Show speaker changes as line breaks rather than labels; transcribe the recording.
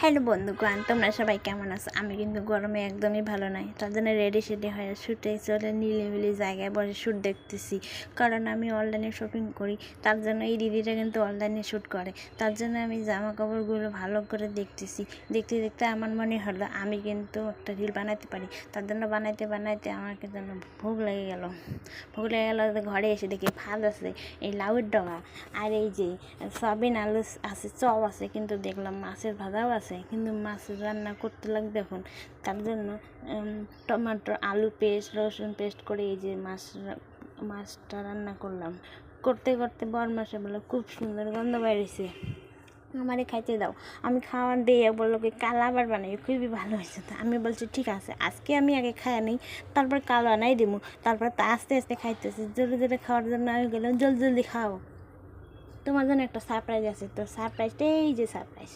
Hello বন্ধুগণ, তোমরা সবাই কেমন আছো? আমি কিন্তু গরমে একদমই ভালো নাই, তার জন্য রেডি সেডি হয়ে শুটে চলে নিলিবিলি জায়গায় বসে শ্যুট দেখতেছি। কারণ আমি অনলাইনে শপিং করি, তার জন্য এই দিদিটা কিন্তু অনলাইনে শ্যুট করে। তার জন্য আমি জামা কাপড়গুলো ভালো করে দেখতেছি। দেখতে দেখতে আমার মনে হলো আমি কিন্তু একটা রিল বানাতে পারি। তার জন্য বানাইতে বানাইতে আমার কিন্তু ভোগ লেগে গেল। ঘরে এসে দেখি ভাত আছে, এই লাউয়ের ডগা, আর এই যে সয়াবিন আলু আছে, চপ আছে, কিন্তু দেখলাম মাছের ভাজাও আছে, কিন্তু মাছ রান্না করতে লাগবে এখন। তার জন্য টমেটো আলু পেস্ট রসুন পেস্ট করে এই যে মাছটা রান্না করলাম। করতে করতে বর মাসে বলে খুব সুন্দর গন্ধ বেরিয়েছে, আমারে খাইতে দাও। আমি খাওয়ার দিয়ে বললো কি কাল আবার বানাই, খুবই ভালো হয়েছে। তো আমি বলছি ঠিক আছে, আজকে আমি আগে খাই নিই, তারপর কাল বানাই দিব। তারপর তা আস্তে আস্তে খাইতেছি, জোরে জোরে খাওয়ার জন্য আমি গেলাম জলদি জলদি খাও, তোমার জন্য একটা সারপ্রাইজ আছে। তো সারপ্রাইজটা এই যে সারপ্রাইজ।